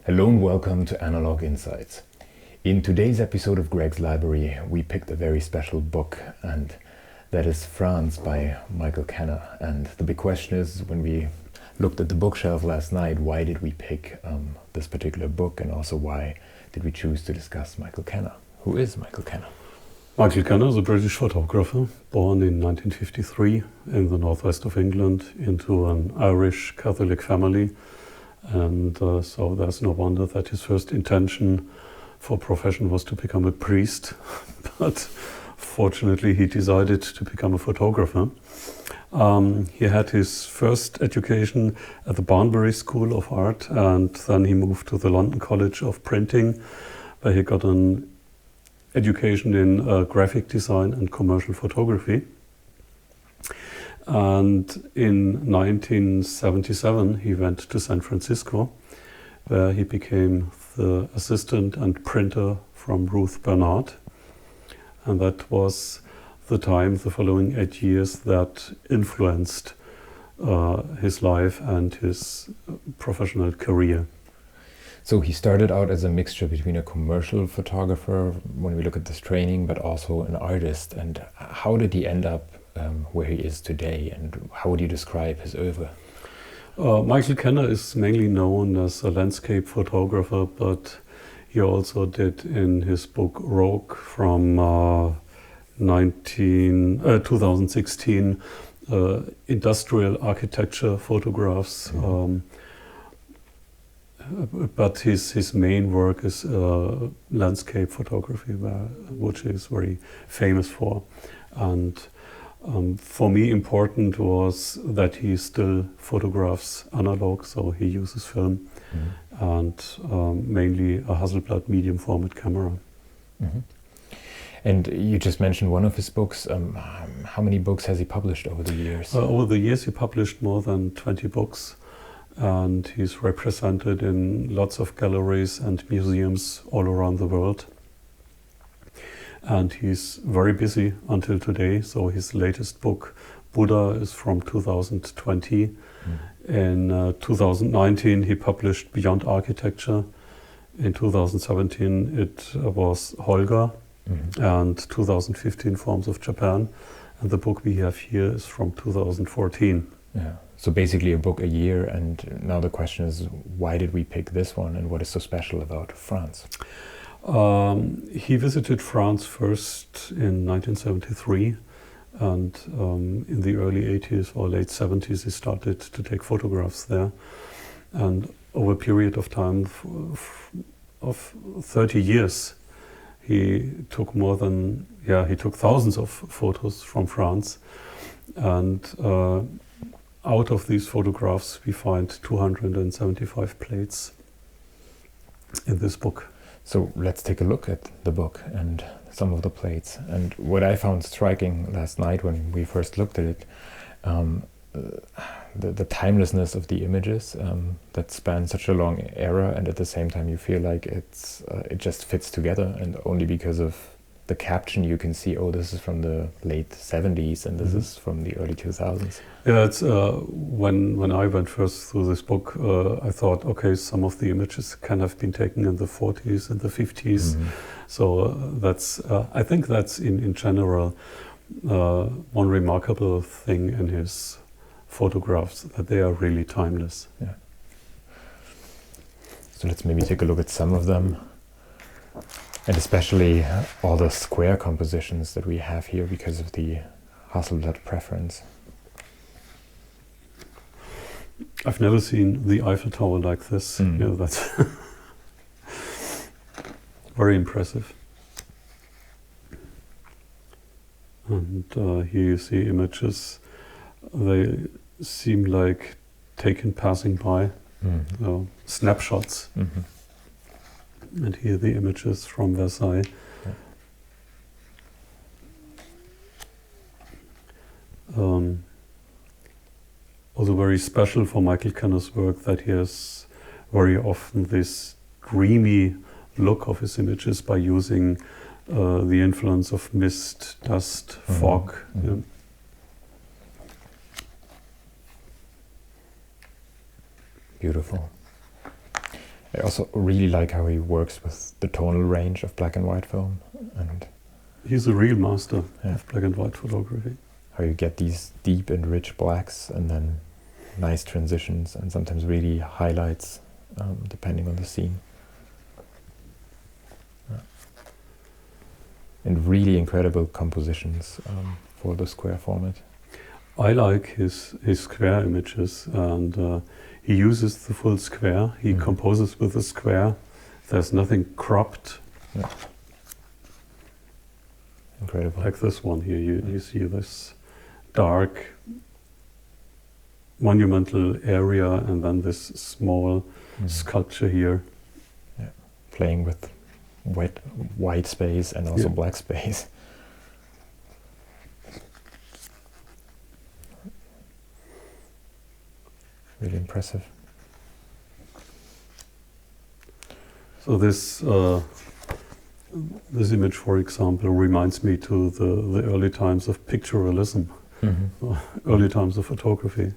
Hello and welcome to Analog Insights. In today's episode of Greg's Library, we picked a very special book, and that is France by Michael Kenna. And the big question is, when we looked at the bookshelf last night, why did we pick this particular book, and also why did we choose to discuss Michael Kenna? Who is Michael Kenna? Michael Kenna is a British photographer born in 1953 in the northwest of England into an Irish Catholic family. And so there's no wonder that his first intention for profession was to become a priest, but fortunately he decided to become a photographer. He had his first education at the Barnbury School of Art, and then he moved to the London College of Printing, where he got an education in graphic design and commercial photography. And in 1977 he went to San Francisco, where he became the assistant and printer from Ruth Bernard. And that was the following 8 years, that influenced his life and his professional career. So he started out as a mixture between a commercial photographer, when we look at this training, but also an artist. And how did he end up where he is today, and how would you describe his oeuvre? Michael Kenna is mainly known as a landscape photographer, but he also did in his book Rogue from 2016 industrial architecture photographs. But his main work is landscape photography, which he is very famous for. And for me, important was that he still photographs analog, so he uses film, and mainly a Hasselblad medium format camera. Mm-hmm. And you just mentioned one of his books. How many books has he published over the years? Over the years he published more than 20 books, and he's represented in lots of galleries and museums all around the world. And he's very busy until today. So his latest book, Buddha, is from 2020. In 2019 he published Beyond Architecture. In 2017 it was Holger, and 2015 Forms of Japan. And the book we have here is from 2014. Yeah. So basically a book a year, and now the question is, why did we pick this one, and what is so special about France? He visited France first in 1973, and in the early 80s or late 70s he started to take photographs there. And over a period of time of 30 years, he took thousands of photos from France. And out of these photographs we find 275 plates in this book. So let's take a look at the book and some of the plates. And what I found striking last night when we first looked at it, the timelessness of the images that span such a long era, and at the same time you feel like it just fits together, and only because of the caption you can see, oh, this is from the late 70s and this is from the early 2000s. Yeah, it's when I went first through this book, I thought, okay, some of the images can have been taken in the 40s and the 50s. So that's I think that's in general one remarkable thing in his photographs, that they are really timeless. Yeah. So let's maybe take a look at some of them. And especially all the square compositions that we have here because of the Hasselblad preference. I've never seen the Eiffel Tower like this. Yeah, that's very impressive. And here you see images they seem like taken passing by, snapshots. And here the images from Versailles. Also very special for Michael Kenna's work that he has very often this dreamy look of his images by using the influence of mist, dust, fog. Yeah. Beautiful. I also really like how he works with the tonal range of black and white film, and he's a real master of black and white photography. How you get these deep and rich blacks and then nice transitions and sometimes really highlights depending on the scene. And really incredible compositions for the square format. I like his square images, and he uses the full square. He composes with the square. There's nothing cropped. Yeah. Incredible. Like this one here, you see this dark monumental area and then this small sculpture here. Yeah. Playing with white space and also black space. Really impressive. So this image, for example, reminds me to the early times of pictorialism, early times of photography.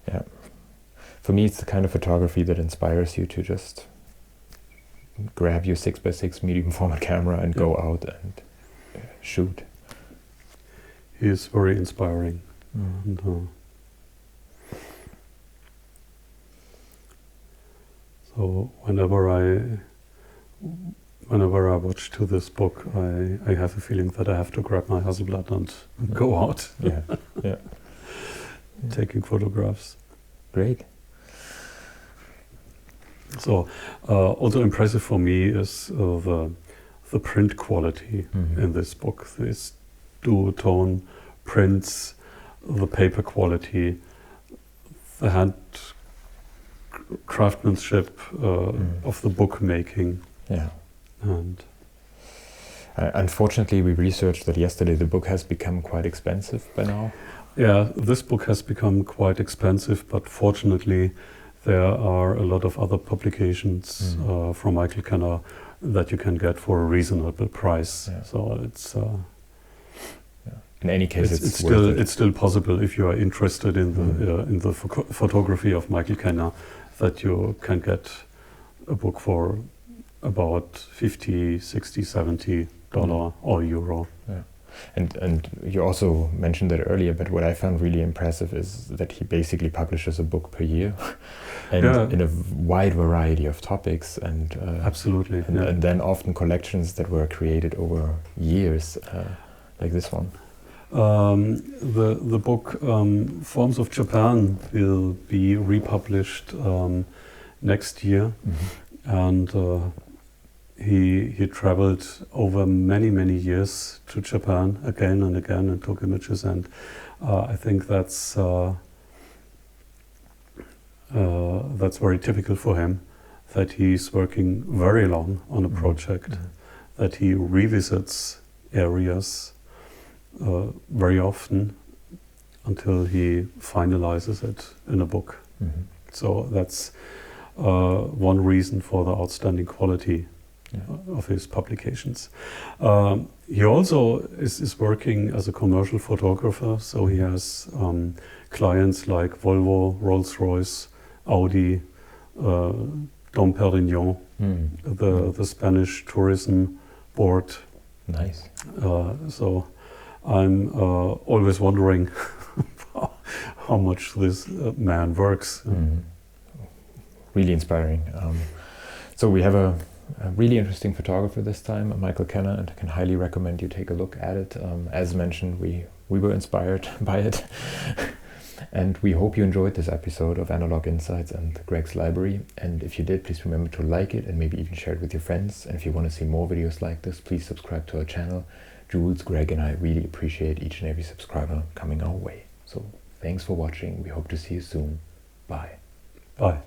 Yeah. For me, it's the kind of photography that inspires you to just grab your 6x6 medium format camera and go out and shoot. He is very inspiring. And, so whenever I watch to this book, I have a feeling that I have to grab my Hasselblad and go out. Taking photographs. Great. So also impressive for me is the print quality in this book. This duotone prints, the paper quality, the hand craftsmanship of the bookmaking. Yeah. And unfortunately, we researched that yesterday the book has become quite expensive by now. Yeah, this book has become quite expensive, but fortunately there are a lot of other publications from Michael Kenna that you can get for a reasonable price. Yeah. So it's in any case, it's still possible if you are interested in the photography of Michael Kenna that you can get a book for about $50, $60, $70 or euro. Yeah. And you also mentioned that earlier, but what I found really impressive is that he basically publishes a book per year, and in a wide variety of topics, and absolutely, and then often collections that were created over years, like this one. The book Forms of Japan will be republished next year, and he traveled over many years to Japan again and again and took images, and I think that's very typical for him, that he's working very long on a project, that he revisits areas very often until he finalizes it in a book. So that's one reason for the outstanding quality of his publications. He also is working as a commercial photographer, so he has clients like Volvo, Rolls-Royce, Audi, Dom Perignon, the Spanish tourism board. Nice. So I'm always wondering how much this man works. Really inspiring. So we have a really interesting photographer this time, Michael Kenna, and I can highly recommend you take a look at it. As mentioned, we were inspired by it. And we hope you enjoyed this episode of Analog Insights and Greg's Library. And if you did, please remember to like it and maybe even share it with your friends. And if you want to see more videos like this, please subscribe to our channel. Jules, Greg, and I really appreciate each and every subscriber coming our way. So thanks for watching. We hope to see you soon. Bye. Bye.